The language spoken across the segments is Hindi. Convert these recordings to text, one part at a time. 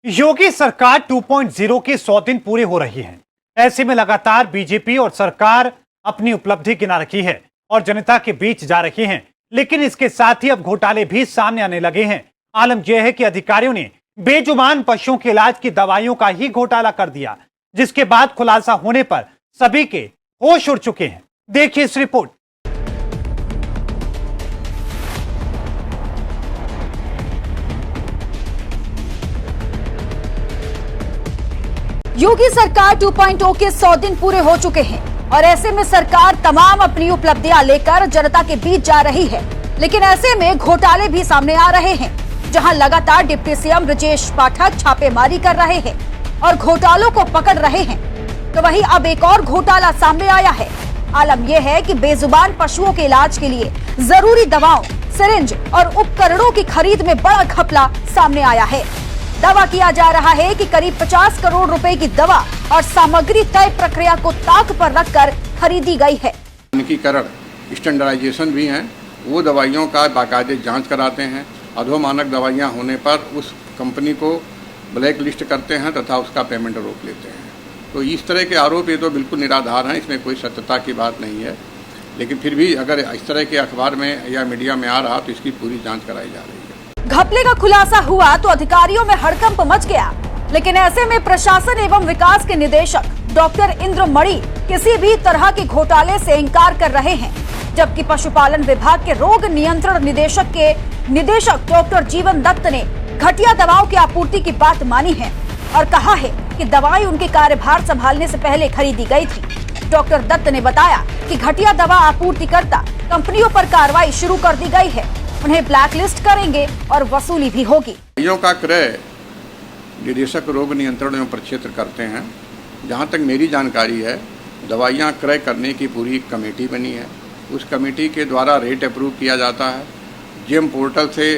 योगी सरकार 2.0 के 100 दिन पूरे हो रही हैं। ऐसे में लगातार बीजेपी और सरकार अपनी उपलब्धि गिना रखी है और जनता के बीच जा रही हैं, लेकिन इसके साथ ही अब घोटाले भी सामने आने लगे हैं। आलम यह है कि अधिकारियों ने बेजुबान पशुओं के इलाज की दवाइयों का ही घोटाला कर दिया, जिसके बाद खुलासा होने पर सभी के होश उड़ चुके हैं। देखिए इस रिपोर्ट। योगी सरकार 2.0 के 100 दिन पूरे हो चुके हैं और ऐसे में सरकार तमाम अपनी उपलब्धियां लेकर जनता के बीच जा रही है। लेकिन ऐसे में घोटाले भी सामने आ रहे हैं, जहां लगातार डिप्टी सीएम ब्रजेश पाठक छापेमारी कर रहे हैं और घोटालों को पकड़ रहे हैं। तो वहीं अब एक और घोटाला सामने आया है। आलम यह है कि बेजुबान पशुओं के इलाज के लिए जरूरी दवाओं, सिरिंज और उपकरणों की खरीद में बड़ा घपला सामने आया है। दावा किया जा रहा है कि करीब 50 करोड़ रुपए की दवा और सामग्री तय प्रक्रिया को ताक पर रखकर खरीदी गई है। मानकीकरण, स्टैंडर्डाइजेशन भी हैं, वो दवाइयों का बाकायदे जांच कराते हैं। अधोमानक दवाइयां होने पर उस कंपनी को ब्लैक लिस्ट करते हैं तथा उसका पेमेंट रोक लेते हैं। तो इस तरह के आरोप ये तो बिल्कुल निराधार हैं, इसमें कोई सत्यता की बात नहीं है। लेकिन फिर भी अगर इस तरह के अखबार में या मीडिया में आ रहा तो इसकी पूरी जाँच कराई जा रही है। घपले का खुलासा हुआ तो अधिकारियों में हड़कंप मच गया, लेकिन ऐसे में प्रशासन एवं विकास के निदेशक डॉक्टर इंद्र मणि किसी भी तरह के घोटाले से इंकार कर रहे हैं, जबकि पशुपालन विभाग के रोग नियंत्रण निदेशक डॉक्टर जीवन दत्त ने घटिया दवाओं की आपूर्ति की बात मानी है और कहा है कि दवाएं उनके कार्यभार संभालने से पहले खरीदी गई थी। डॉक्टर दत्त ने बताया कि घटिया दवा आपूर्तिकर्ता कंपनियों पर कार्रवाई शुरू कर दी गई है, उन्हें ब्लैकलिस्ट करेंगे और वसूली भी होगी। दवाइयों का क्रय निदेशक रोग नियंत्रण एवं प्रक्षेत्र करते हैं। जहां तक मेरी जानकारी है, दवाइयां क्रय करने की पूरी कमेटी बनी है। उस कमेटी के द्वारा रेट अप्रूव किया जाता है। जेम पोर्टल से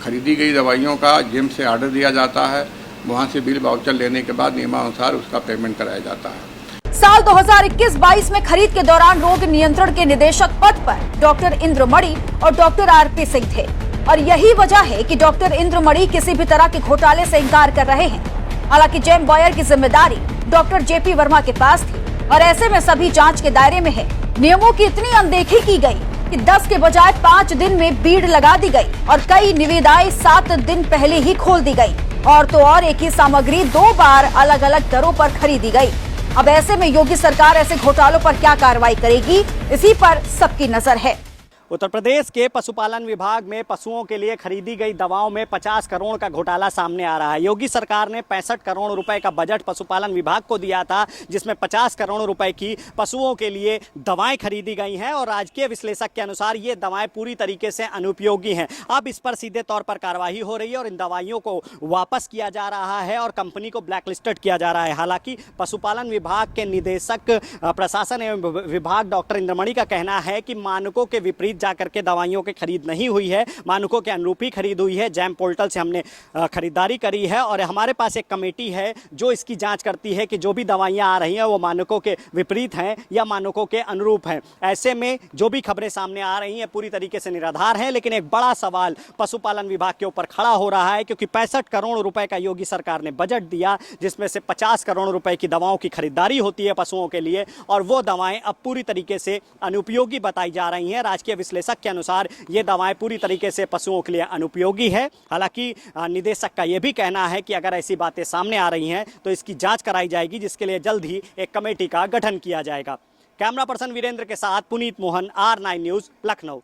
खरीदी गई दवाइयों का जेम से ऑर्डर दिया जाता है। वहां से बिल वाउचर लेने के बाद नियमानुसार उसका पेमेंट कराया जाता है। साल 2021-22 में खरीद के दौरान रोग नियंत्रण के निदेशक पद पर डॉक्टर इंद्र मणि और डॉक्टर आरपी सिंह थे और यही वजह है कि डॉक्टर इंद्र मणि किसी भी तरह के घोटाले से इंकार कर रहे हैं। हालांकि जेम बॉयर की जिम्मेदारी डॉक्टर जेपी वर्मा के पास थी और ऐसे में सभी जांच के दायरे में है। नियमों की इतनी अनदेखी की गई कि 10 के बजाय 5 दिन में भीड़ लगा दी गई और कई निविदाएं 7 दिन पहले ही खोल दी गई और तो और एक ही सामग्री 2 बार अलग अलग दरों पर खरीदी गई। अब ऐसे में योगी सरकार ऐसे घोटालों पर क्या कार्रवाई करेगी, इसी पर सबकी नजर है। उत्तर प्रदेश के पशुपालन विभाग में पशुओं के लिए खरीदी गई दवाओं में 50 करोड़ का घोटाला सामने आ रहा है। योगी सरकार ने 65 करोड़ रुपए का बजट पशुपालन विभाग को दिया था, जिसमें 50 करोड़ रुपए की पशुओं के लिए दवाएं खरीदी गई हैं और राजकीय विश्लेषक के अनुसार ये दवाएं पूरी तरीके से अनुपयोगी हैं। अब इस पर सीधे तौर पर कार्रवाई हो रही है और इन दवाइयों को वापस किया जा रहा है और कंपनी को ब्लैकलिस्टेड किया जा रहा है। हालांकि पशुपालन विभाग के निदेशक प्रशासन एवं विभाग डॉक्टर इंद्र मणि का कहना है कि मानकों के विपरीत जाकर के दवाइयों की खरीद नहीं हुई है, मानकों के अनुरूप ही खरीद हुई है। जैम पोर्टल से हमने खरीदारी करी है और हमारे पास एक कमेटी है जो इसकी जांच करती है कि जो भी दवाइयां आ रही हैं वो मानकों के विपरीत हैं या मानकों के अनुरूप हैं। ऐसे में जो भी खबरें सामने आ रही हैं पूरी तरीके से निराधार हैं, लेकिन एक बड़ा सवाल पशुपालन विभाग के ऊपर खड़ा हो रहा है, क्योंकि 65 करोड़ रुपए का योगी सरकार ने बजट दिया, जिसमें से 50 करोड़ रुपए की दवाओं की खरीदारी होती है पशुओं के लिए और वो दवाएं अब पूरी तरीके से अनुपयोगी बताई जा रही हैं। राजकीय विश्लेषक के अनुसार ये दवाएं पूरी तरीके से पशुओं के लिए अनुपयोगी है। हालांकि निदेशक का यह भी कहना है कि अगर ऐसी बातें सामने आ रही हैं तो इसकी जांच कराई जाएगी, जिसके लिए जल्द ही एक कमेटी का गठन किया जाएगा। कैमरा पर्सन वीरेंद्र के साथ पुनीत मोहन, R9 न्यूज़, लखनऊ।